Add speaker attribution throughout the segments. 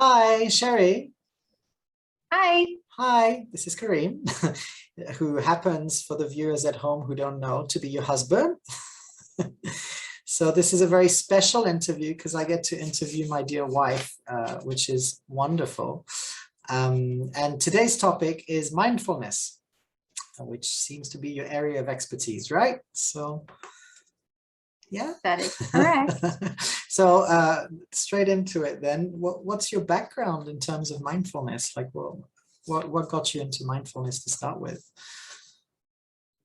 Speaker 1: Hi, Sherry.
Speaker 2: Hi.
Speaker 1: Hi, this is Kareem, who happens, for the viewers at home who don't know, to be your husband. So this is a very special interview because I get to interview my dear wife, which is wonderful. And today's topic is mindfulness, which seems to be your area of expertise, right? So, yeah.
Speaker 2: That is correct.
Speaker 1: So straight into it then. What's your background in terms of mindfulness? Like, well, what got you into mindfulness to start with?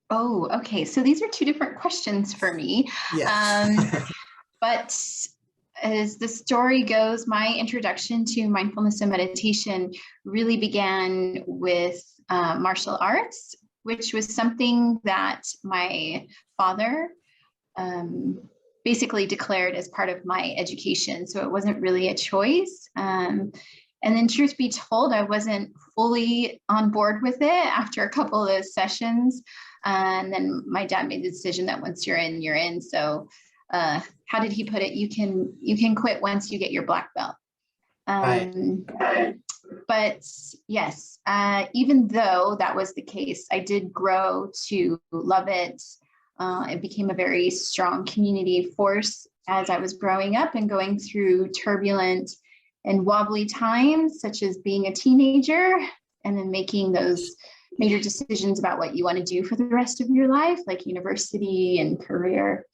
Speaker 2: Oh, okay. So these are two different questions for me.
Speaker 1: Yeah.
Speaker 2: But as the story goes, my introduction to mindfulness and meditation really began with martial arts, which was something that my father basically declared as part of my education. So it wasn't really a choice. And then truth be told, I wasn't fully on board with it after a couple of sessions. And then my dad made the decision that once you're in, you're in. So how did he put it? You can quit once you get your black belt.
Speaker 1: Right.
Speaker 2: But yes, even though that was the case, I did grow to love it. It became a very strong community force as I was growing up and going through turbulent and wobbly times, such as being a teenager and then making those major decisions about what you want to do for the rest of your life, like university and career.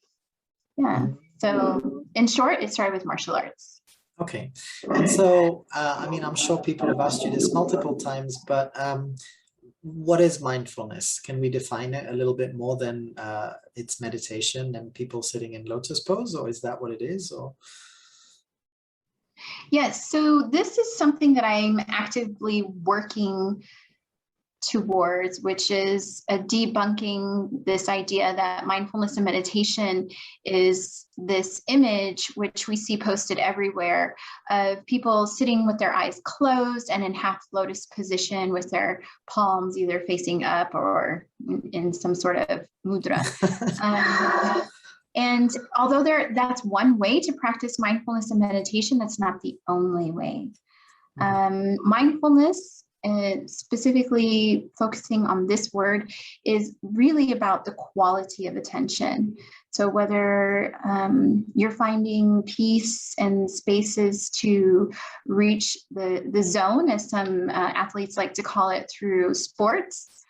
Speaker 2: Yeah. So in short, it started with martial arts.
Speaker 1: Okay. And so, I mean, I'm sure people have asked you this multiple times, but what is mindfulness? Can we define it a little bit more than it's meditation and people sitting in lotus pose, or is that what it is? Or
Speaker 2: Yes, so this is something that I'm actively working towards, which is debunking this idea that mindfulness and meditation is this image which we see posted everywhere of people sitting with their eyes closed and in half lotus position with their palms either facing up or in some sort of mudra. And although that's one way to practice mindfulness and meditation, that's not the only way. Mindfulness, specifically focusing on this word, is really about the quality of attention. So whether you're finding peace and spaces to reach the zone, as some athletes like to call it, through sports,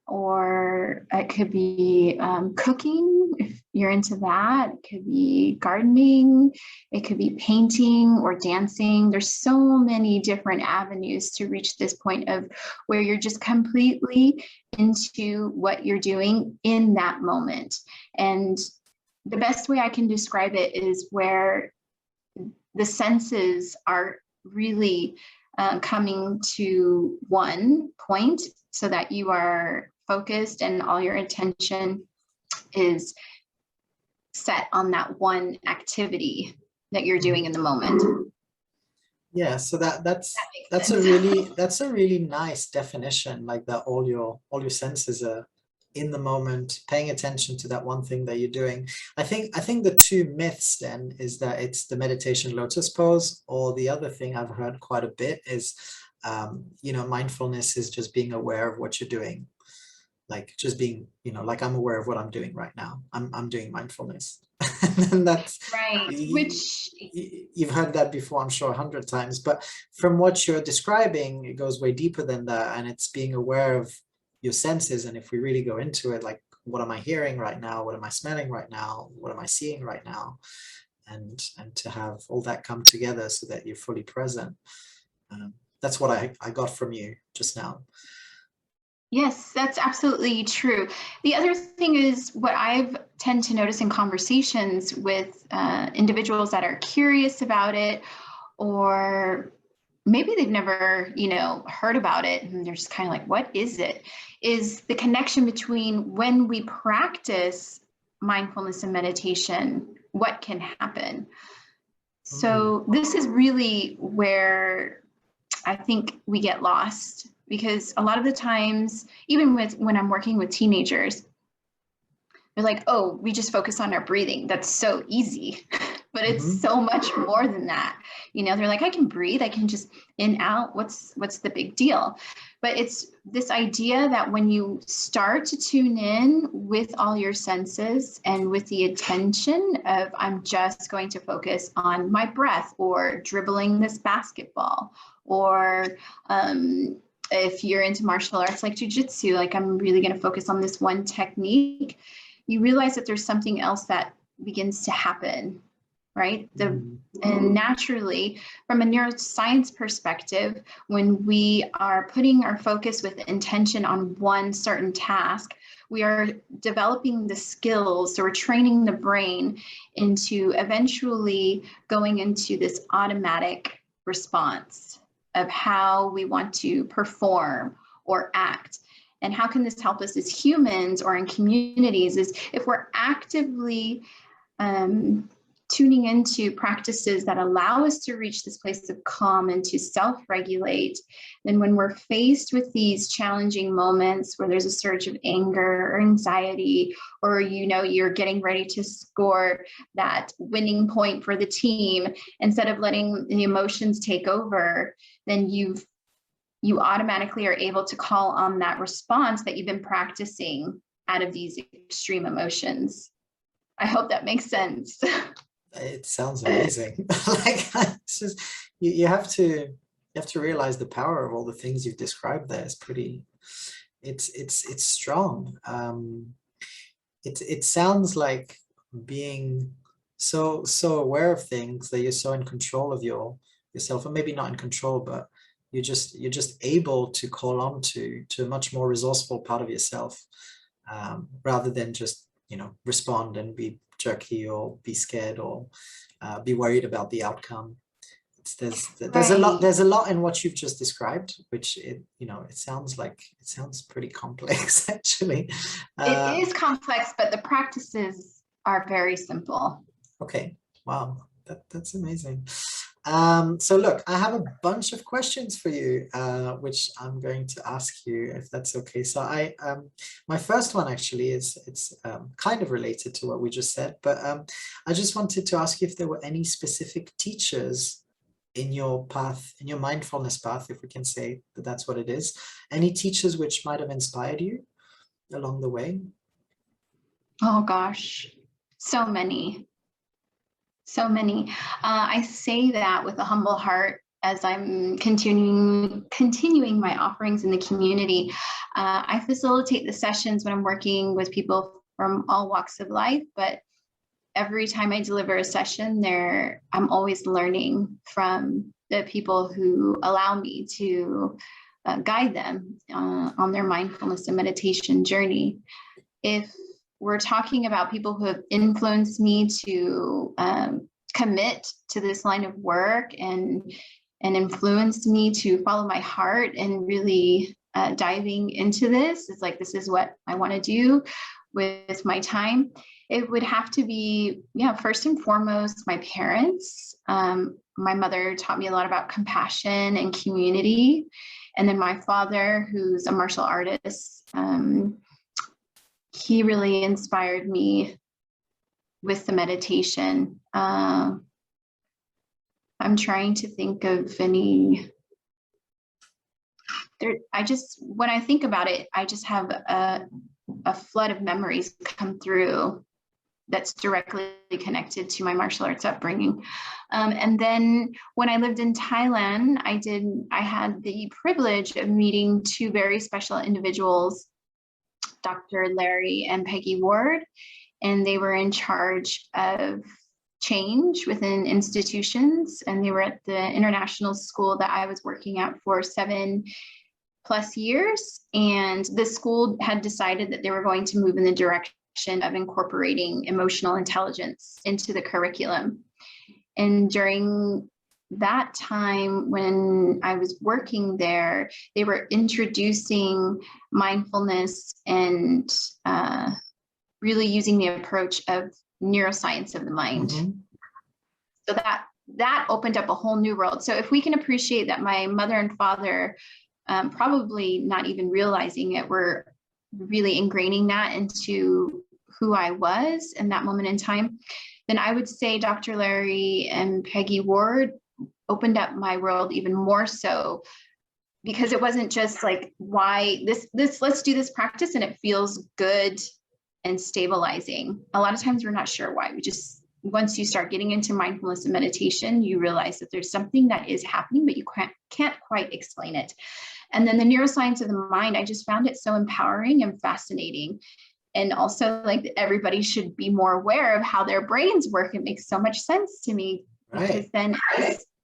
Speaker 2: or it could be cooking, if you're into that. It could be gardening. It could be painting or dancing. There's so many different avenues to reach this point of where you're just completely into what you're doing in that moment. And the best way I can describe it is where the senses are really coming to one point so that you are focused and all your attention is set on that one activity that you're doing in the moment.
Speaker 1: Yeah, so that's a really nice definition, like that all your senses are in the moment, paying attention to that one thing that you're doing. I think the two myths then is that it's the meditation lotus pose, or the other thing I've heard quite a bit is mindfulness is just being aware of what you're doing. Like just being, like I'm aware of what I'm doing right now. I'm doing mindfulness. And that's
Speaker 2: right.
Speaker 1: You've heard that before, I'm sure, 100 times. But from what you're describing, it goes way deeper than that, and it's being aware of your senses. And if we really go into it, like, what am I hearing right now? What am I smelling right now? What am I seeing right now? And to have all that come together so that you're fully present. That's what I got from you just now.
Speaker 2: Yes, that's absolutely true. The other thing is what I've tend to notice in conversations with individuals that are curious about it, or maybe they've never, heard about it, and they're just kind of like, what is it? Is the connection between when we practice mindfulness and meditation, what can happen? So this is really where I think we get lost. Because a lot of the times, even when I'm working with teenagers, they're like, oh, we just focus on our breathing. That's so easy. But but it's so much more than that. You know, they're like, I can breathe, I can just in, out, what's the big deal? But it's this idea that when you start to tune in with all your senses and with the attention of, I'm just going to focus on my breath or dribbling this basketball, or if you're into martial arts like jujitsu, like I'm really going to focus on this one technique, you realize that there's something else that begins to happen, right? And naturally, from a neuroscience perspective, when we are putting our focus with intention on one certain task, we are developing the skills, so we're training the brain into eventually going into this automatic response of how we want to perform or act. And how can this help us as humans or in communities is if we're actively tuning into practices that allow us to reach this place of calm and to self-regulate, then when we're faced with these challenging moments where there's a surge of anger or anxiety, or you know you're getting ready to score that winning point for the team, instead of letting the emotions take over, then you automatically are able to call on that response that you've been practicing out of these extreme emotions. I hope that makes sense.
Speaker 1: It sounds amazing. Like it's just, you have to realize the power of all the things you've described there. It's pretty, it's strong. It sounds like being so aware of things that you're so in control of yourself, or maybe not in control, but you're just able to call on to a much more resourceful part of yourself, rather than just, you know, respond and be jerky or be scared or be worried about the outcome. There's a lot in what you've just described, which it sounds pretty complex actually.
Speaker 2: It is complex, but the practices are very simple.
Speaker 1: Okay, wow, that's amazing. So look, I have a bunch of questions for you, which I'm going to ask you, if that's okay. So my first one actually it's kind of related to what we just said, but I just wanted to ask you if there were any specific teachers in your path, in your mindfulness path, if we can say that that's what it is, any teachers which might have inspired you along the way?
Speaker 2: Oh gosh, so many. So many. I say that with a humble heart as I'm continuing my offerings in the community. I facilitate the sessions when I'm working with people from all walks of life, but every time I deliver a session I'm always learning from the people who allow me to guide them on their mindfulness and meditation journey. If we're talking about people who have influenced me to commit to this line of work and influenced me to follow my heart and really diving into this. It's like, this is what I want to do with my time. It would have to be, first and foremost, my parents. My mother taught me a lot about compassion and community. And then my father, who's a martial artist, he really inspired me with the meditation. I'm trying to think of any. When I think about it, I just have a flood of memories come through that's directly connected to my martial arts upbringing. And then when I lived in Thailand, I had the privilege of meeting two very special individuals, Dr. Larry and Peggy Ward, and they were in charge of change within institutions, and they were at the international school that I was working at for 7+ years. And the school had decided that they were going to move in the direction of incorporating emotional intelligence into the curriculum. And during that time when I was working there, they were introducing mindfulness and really using the approach of neuroscience of the mind. Mm-hmm. So that opened up a whole new world. So if we can appreciate that my mother and father, probably not even realizing it, were really ingraining that into who I was in that moment in time, then I would say Dr. Larry and Peggy Ward opened up my world even more so, because it wasn't just like, why this, let's do this practice and it feels good and stabilizing. A lot of times we're not sure why. We just, once you start getting into mindfulness and meditation, you realize that there's something that is happening, but you can't quite explain it. And then the neuroscience of the mind, I just found it so empowering and fascinating. And also, like, everybody should be more aware of how their brains work. It makes so much sense to me, because then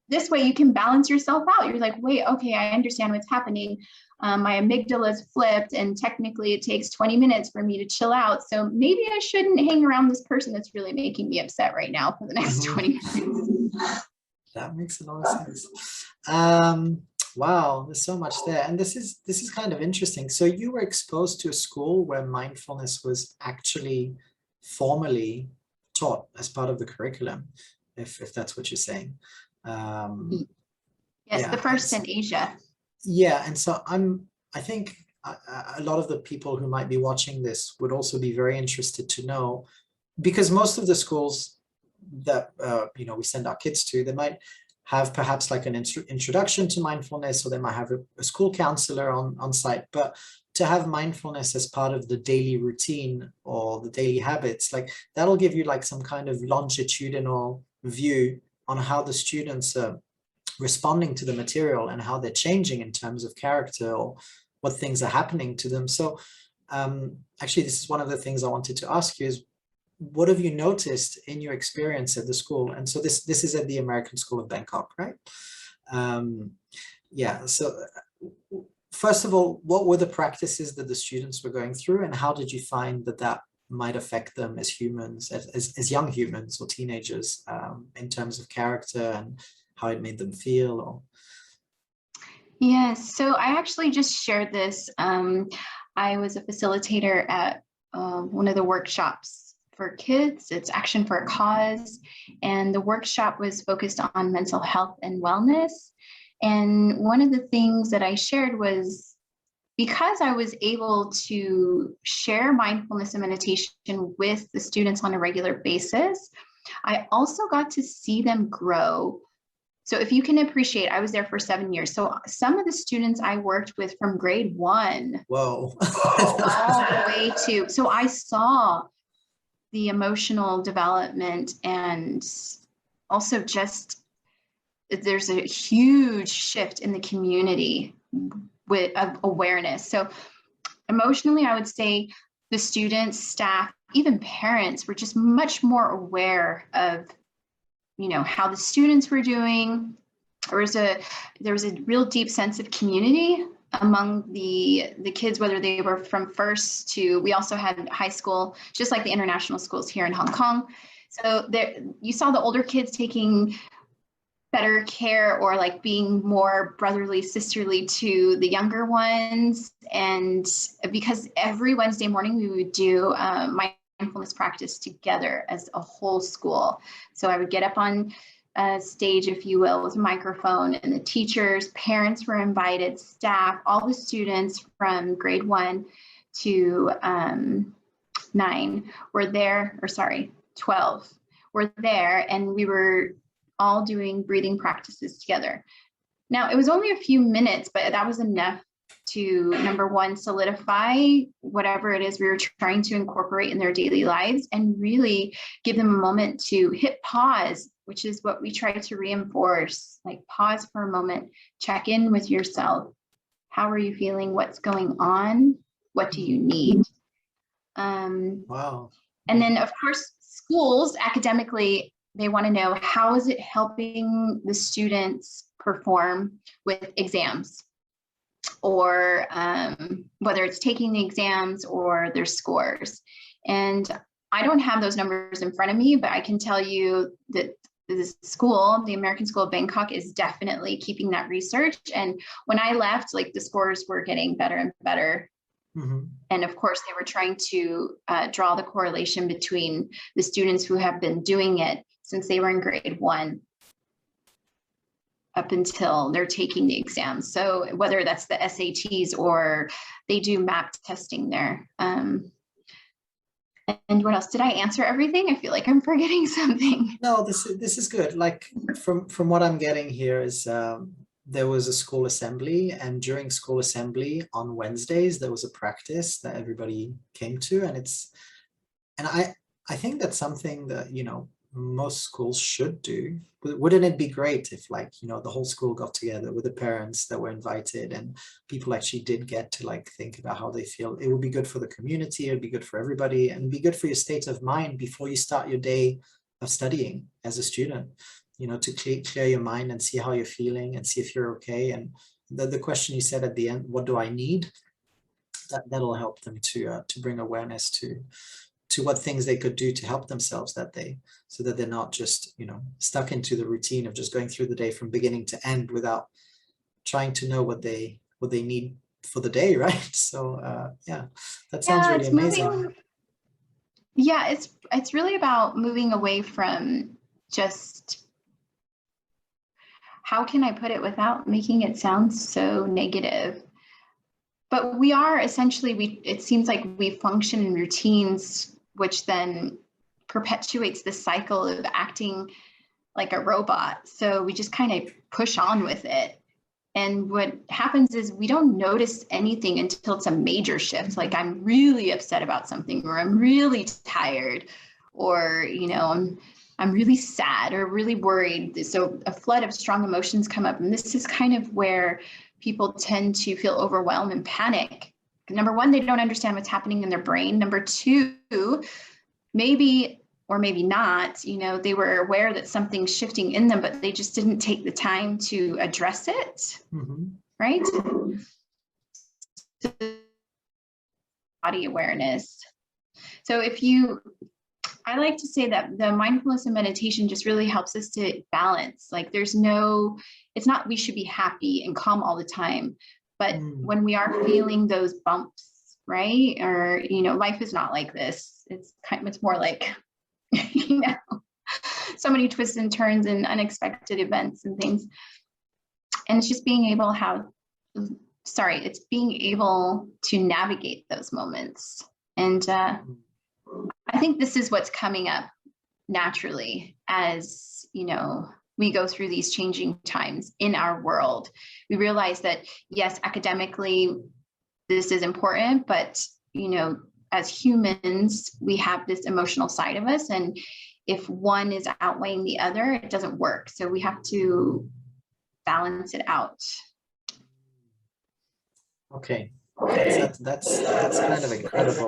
Speaker 2: this way you can balance yourself out. You're like, wait, okay, I understand what's happening. My amygdala is flipped, and technically it takes 20 minutes for me to chill out. So maybe I shouldn't hang around this person that's really making me upset right now for the next 20 minutes.
Speaker 1: That makes a lot of sense. Wow, there's so much there. And this is kind of interesting. So you were exposed to a school where mindfulness was actually formally taught as part of the curriculum, if that's what you're saying.
Speaker 2: Yes,
Speaker 1: yeah,
Speaker 2: the first in Asia.
Speaker 1: Yeah, and so I think a lot of the people who might be watching this would also be very interested to know, because most of the schools that we send our kids to, they might have perhaps like an introduction to mindfulness, or they might have a school counselor on site. But to have mindfulness as part of the daily routine or the daily habits, like, that'll give you like some kind of longitudinal view on how the students are responding to the material and how they're changing in terms of character, or what things are happening to them. So actually, this is one of the things I wanted to ask you is, what have you noticed in your experience at the school? And so this is at the American School of Bangkok, right? Yeah, so first of all, what were the practices that the students were going through, and how did you find that might affect them as humans, as young humans or teenagers, in terms of character and how it made them feel? Or
Speaker 2: Yes, so I actually just shared this. I was a facilitator at one of the workshops for kids. It's Action for a Cause. And the workshop was focused on mental health and wellness. And one of the things that I shared was, because I was able to share mindfulness and meditation with the students on a regular basis, I also got to see them grow. So if you can appreciate, I was there for 7 years. So some of the students I worked with from grade 1
Speaker 1: whoa,
Speaker 2: all the way to, so I saw the emotional development, and also just there's a huge shift in the community of awareness. So emotionally, I would say the students, staff, even parents were just much more aware of, how the students were doing. There was a real deep sense of community among the kids, whether they were from first to, we also had high school, just like the international schools here in Hong Kong. So there, you saw the older kids taking better care, or like being more brotherly, sisterly to the younger ones. And because every Wednesday morning we would do mindfulness practice together as a whole school. So I would get up on stage, if you will, with a microphone, and the teachers, parents were invited, staff, all the students from grade 1 to 9 were there, or sorry, 12 were there, and we were all doing breathing practices together. Now, it was only a few minutes, but that was enough to, number one, solidify whatever it is we were trying to incorporate in their daily lives, and really give them a moment to hit pause, which is what we try to reinforce. Like, pause for a moment, check in with yourself. How are you feeling? What's going on? What do you need?
Speaker 1: wow.
Speaker 2: And then, of course, schools academically, they want to know, how is it helping the students perform with exams, or whether it's taking the exams or their scores. And I don't have those numbers in front of me, but I can tell you that the school, the American School of Bangkok, is definitely keeping that research. And when I left, like, the scores were getting better and better. Mm-hmm. And of course, they were trying to draw the correlation between the students who have been doing it since they were in grade 1 up until they're taking the exams. So whether that's the SATs or they do MAP testing there. And And what else? Did I answer everything? I feel like I'm forgetting something.
Speaker 1: No, this is good. Like from what I'm getting here is there was a school assembly, and during school assembly on Wednesdays there was a practice that everybody came to, and I think that's something that, you know, most schools should do. Wouldn't it be great if, like, you know, the whole school got together with the parents that were invited and people actually did get to like think about how they feel? It would be good for the community, it'd be good for everybody, and be good for your state of mind before you start your day of studying as a student, you know, to clear your mind and see how you're feeling and see if you're okay. And the question you said at the end, what do I need? That'll help them to bring awareness to what things they could do to help themselves that day, so that they're not just, you know, stuck into the routine of just going through the day from beginning to end without trying to know what they need for the day, right? So yeah, that sounds
Speaker 2: Yeah,
Speaker 1: really
Speaker 2: it's
Speaker 1: amazing.
Speaker 2: moving. Yeah, it's really about moving away from just, how can I put it without making it sound so negative? But we are essentially, it seems like we function in routines, which then perpetuates the cycle of acting like a robot. So we just kind of push on with it. And what happens is we don't notice anything until it's a major shift. Like I'm really upset about something, or I'm really tired, or, you know, I'm really sad or really worried. So a flood of strong emotions come up. And this is kind of where people tend to feel overwhelmed and panic. Number one, they don't understand what's happening in their brain. Number two, maybe or maybe not, you know, they were aware that something's shifting in them, but they just didn't take the time to address it, right? So, body awareness. So I like to say that the mindfulness and meditation just really helps us to balance. Like it's not we should be happy and calm all the time, but when we are feeling those bumps, right? Or, you know, life is not like this. It's more like, you know, so many twists and turns and unexpected events and things. And it's just being able it's being able to navigate those moments. And I think this is what's coming up naturally as, you know, we go through these changing times in our world. We realize that, yes, academically, this is important, but, you know, as humans, we have this emotional side of us. And if one is outweighing the other, it doesn't work. So we have to balance it out.
Speaker 1: Okay, that's kind of incredible.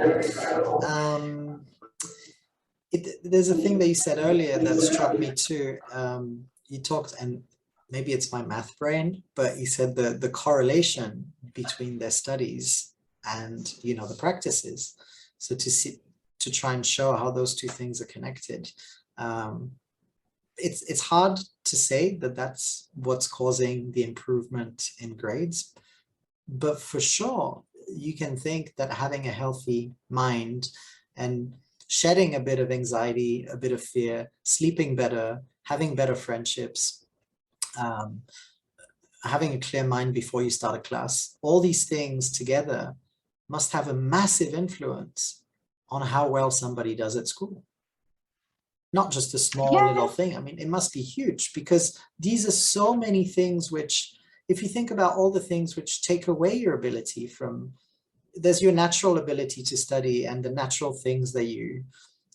Speaker 1: There's a thing that you said earlier that struck me too. You talked, and maybe it's my math brain, but you said the correlation between their studies and, you know, the practices. So to try and show how those two things are connected. It's hard to say that that's what's causing the improvement in grades, but for sure you can think that having a healthy mind and shedding a bit of anxiety, a bit of fear, sleeping better, having better friendships, having a clear mind before you start a class, all these things together must have a massive influence on how well somebody does at school. Not just a small little thing. I mean, it must be huge, because these are so many things which, if you think about all the things which take away your ability from, there's your natural ability to study and the natural things that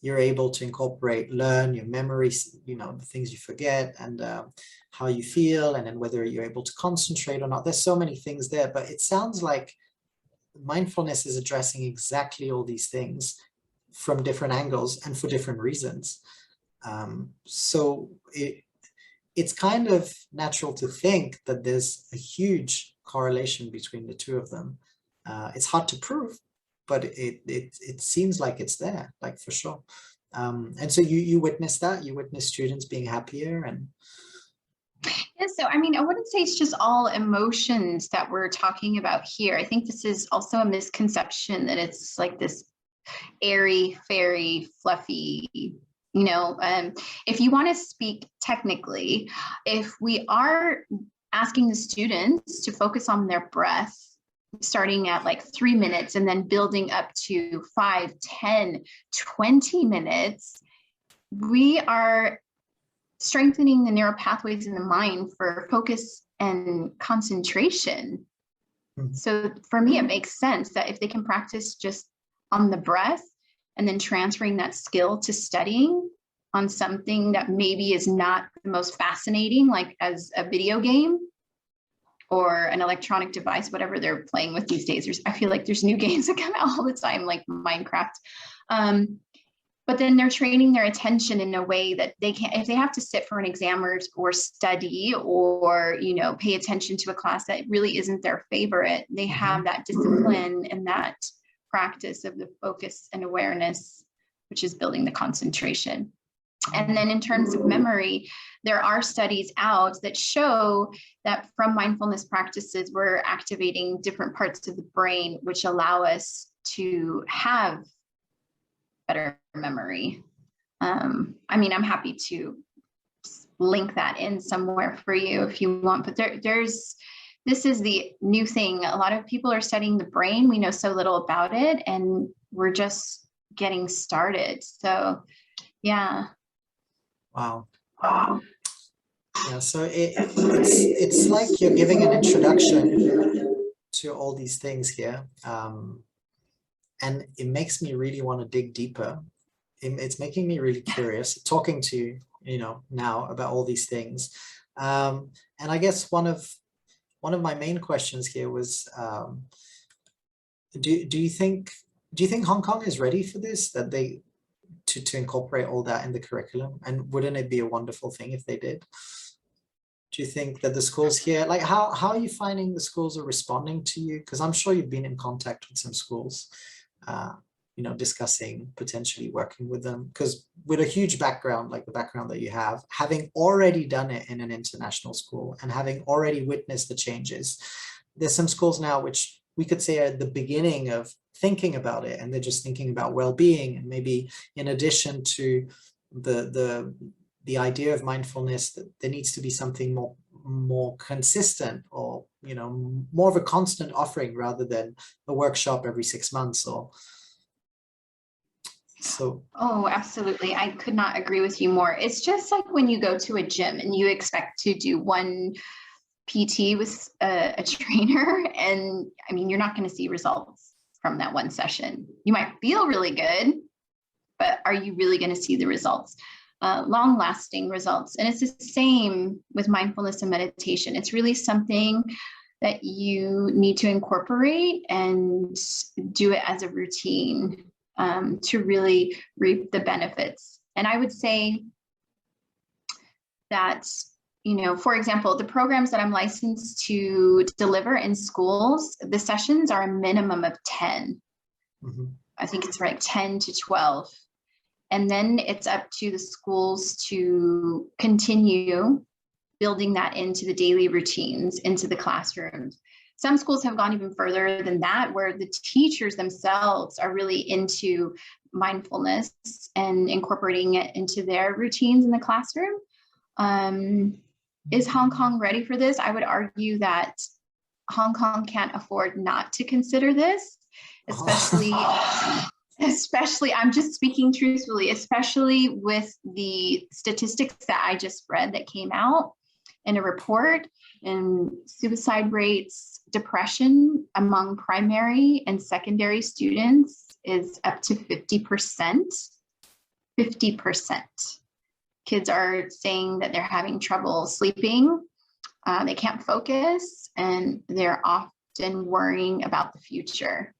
Speaker 1: you're able to incorporate, learn, your memories, you know, the things you forget, and how you feel, and then whether you're able to concentrate or not. There's so many things there, but it sounds like mindfulness is addressing exactly all these things from different angles and for different reasons. So it's kind of natural to think that there's a huge correlation between the two of them. It's hard to prove, but it seems like it's there, like for sure. And so you witness that, you witness students being happier. And
Speaker 2: yeah, so I mean, I wouldn't say it's just all emotions that we're talking about here. I think this is also a misconception that it's like this airy, fairy, fluffy, you know. If you want to speak technically, if we are asking the students to focus on their breath starting at like 3 minutes and then building up to 5, 10, 20 minutes, we are strengthening the neural pathways in the mind for focus and concentration. So for me, it makes sense that if they can practice just on the breath and then transferring that skill to studying on something that maybe is not the most fascinating, like as a video game or an electronic device, whatever they're playing with these days. I feel like there's new games that come out all the time, like Minecraft. But then they're training their attention in a way that they can't, if they have to sit for an exam or study or, you know, pay attention to a class that really isn't their favorite, they have that discipline and that practice of the focus and awareness, which is building the concentration. And then in terms of memory, there are studies out that show that from mindfulness practices, we're activating different parts of the brain, which allow us to have better memory. I mean, I'm happy to link that in somewhere for you if you want, but this is the new thing. A lot of people are studying the brain. We know so little about it, and we're just getting started. So, yeah.
Speaker 1: Wow. Yeah, so it's like you're giving an introduction to all these things here. And it makes me really want to dig deeper. It's making me really curious talking to you know now about all these things. And I guess one of my main questions here was, do you think Hong Kong is ready for this? That they to incorporate all that in the curriculum? And wouldn't it be a wonderful thing if they did? Do you think that the schools here, like how are you finding the schools are responding to you? Because I'm sure you've been in contact with some schools, you know, discussing potentially working with them, because with a huge background like the background that you have, having already done it in an international school and having already witnessed the changes, there's some schools now which we could say are at the beginning of thinking about it, and they're just thinking about well-being, and maybe in addition to the idea of mindfulness, that there needs to be something more consistent, or you know, more of a constant offering rather than a workshop every 6 months or so.
Speaker 2: Oh, absolutely. I could not agree with you more. It's just like when you go to a gym and you expect to do one PT with a trainer, and I mean, you're not going to see results from that one session. You might feel really good, but are you really going to see the results? Long-lasting results. And it's the same with mindfulness and meditation. It's really something that you need to incorporate and do it as a routine to really reap the benefits. And I would say that, you know, for example, the programs that I'm licensed to deliver in schools, the sessions are a minimum of 10. I think it's like 10 to 12. And then it's up to the schools to continue building that into the daily routines, into the classrooms. Some schools have gone even further than that, where the teachers themselves are really into mindfulness and incorporating it into their routines in the classroom. Is Hong Kong ready for this? I would argue that Hong Kong can't afford not to consider this, especially I'm just speaking truthfully, especially with the statistics that I just read that came out in a report, and suicide rates, depression among primary and secondary students is up to 50%. 50%. Kids are saying that they're having trouble sleeping, they can't focus, and they're often worrying about the future.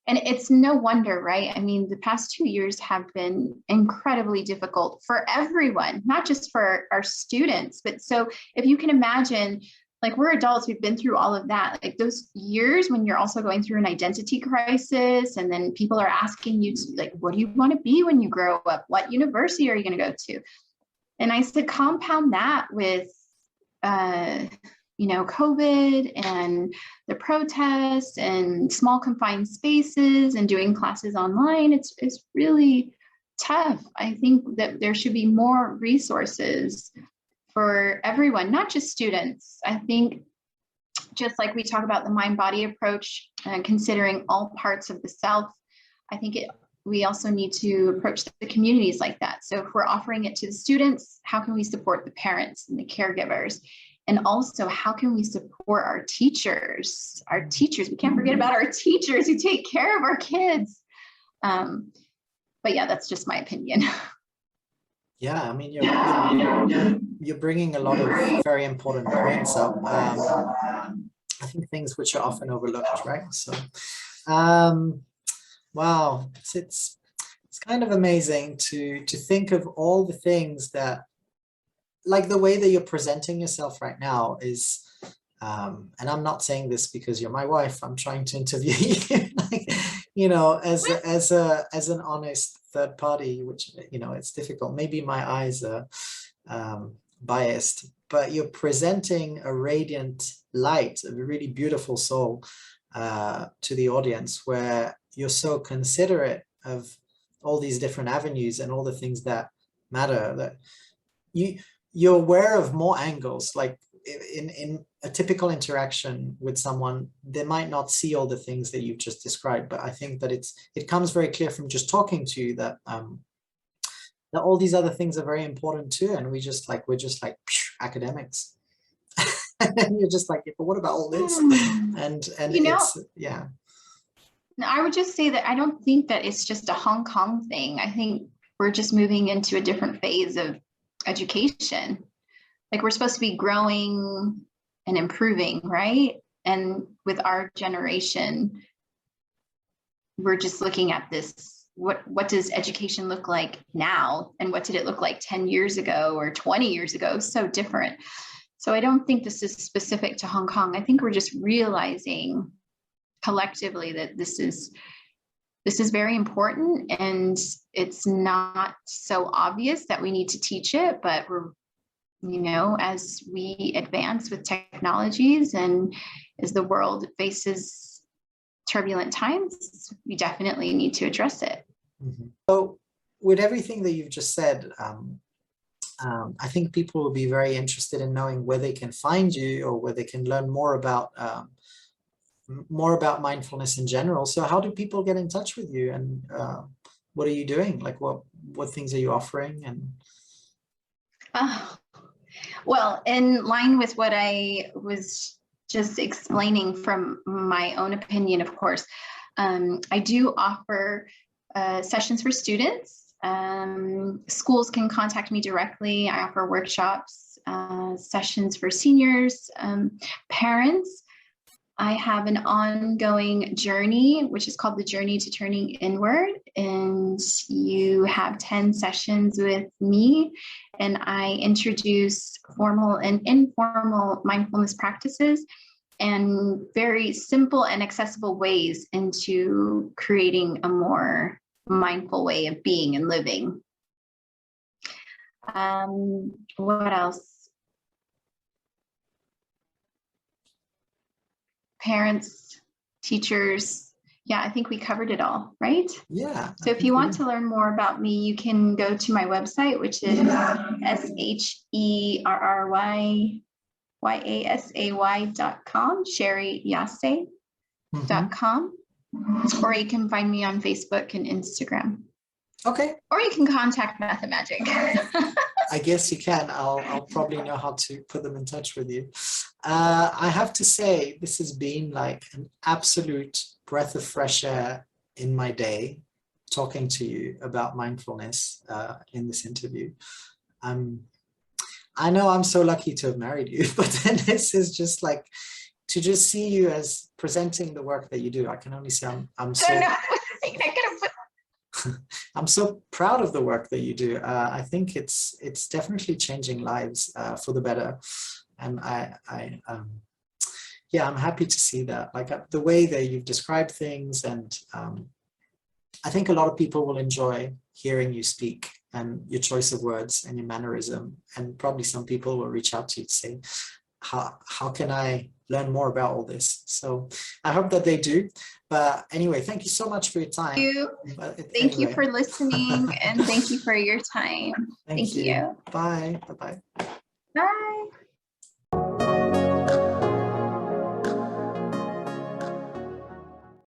Speaker 2: And it's no wonder, right? I mean, the past 2 years have been incredibly difficult for everyone, not just for our students. But so if you can imagine, like, we're adults, we've been through all of that, like those years when you're also going through an identity crisis, and then people are asking you to, like, what do you want to be when you grow up? What university are you going to go to? And I said, compound that with, you know, COVID and the protests and small confined spaces and doing classes online. It's really tough. I think that there should be more resources for everyone, not just students. I think just like we talk about the mind-body approach and considering all parts of the self, I think we also need to approach the communities like that. So if we're offering it to the students, how can we support the parents and the caregivers? And also, how can we support our teachers? Our teachers, we can't forget about our teachers who take care of our kids. But yeah, that's just my opinion.
Speaker 1: Yeah, I mean, you're bringing a lot of very important points up. I think things which are often overlooked, right? So, wow, it's kind of amazing to think of all the things that, like the way that you're presenting yourself right now is, and I'm not saying this because you're my wife, I'm trying to interview you, like, you know, as an honest third party, which, you know, it's difficult. Maybe my eyes are biased, but you're presenting a radiant light, a really beautiful soul to the audience, where you're so considerate of all these different avenues and all the things that matter, that you're aware of more angles. Like in a typical interaction with someone, they might not see all the things that you've just described, but I think that it comes very clear from just talking to you that that all these other things are very important too, and we're just like academics. And you're just like, but what about all this? And
Speaker 2: you know,
Speaker 1: it's, yeah.
Speaker 2: I would just say that I don't think that it's just a Hong Kong thing. I think we're just moving into a different phase of education. Like, we're supposed to be growing and improving, right? And with our generation, we're just looking at this, what does education look like now? And what did it look like 10 years ago or 20 years ago? So different. So I don't think this is specific to Hong Kong. I think we're just realizing collectively that this is very important, and it's not so obvious that we need to teach it, but we're, you know, as we advance with technologies and as the world faces turbulent times, we definitely need to address it.
Speaker 1: Mm-hmm. So with everything that you've just said, I think people will be very interested in knowing where they can find you, or where they can learn more about mindfulness in general. So how do people get in touch with you, and what are you doing? Like, what things are you offering? And
Speaker 2: well, in line with what I was just explaining from my own opinion, of course, I do offer sessions for students. Schools can contact me directly. I offer workshops, sessions for seniors, parents. I have an ongoing journey, which is called the Journey to Turning Inward. And you have 10 sessions with me, and I introduce formal and informal mindfulness practices and very simple and accessible ways into creating a more mindful way of being and living. What else? Parents, teachers. Yeah, I think we covered it all, right?
Speaker 1: yeah.
Speaker 2: So if you want to learn more about me, you can go to my website, which is SherryYasay.com, SherryYasay.com. Or you can find me on Facebook and Instagram.
Speaker 1: Okay.
Speaker 2: Or you can contact Mathemagic.
Speaker 1: I guess you can. I'll probably know how to put them in touch with you. I have to say, this has been like an absolute breath of fresh air in my day, talking to you about mindfulness in this interview. I know I'm so lucky to have married you, but then this is just like, to just see you as presenting the work that you do. I can only say I'm so I'm so proud of the work that you do. I think it's definitely changing lives for the better, and yeah, I'm happy to see that. Like the way that you've described things, and I think a lot of people will enjoy hearing you speak and your choice of words and your mannerism, and probably some people will reach out to you to say, how can I learn more about all this? So I hope that they do. But anyway, thank you so much for your time.
Speaker 2: Thank you for listening, and thank you for your time.
Speaker 1: Thank you. Bye. Bye-bye.
Speaker 2: Bye.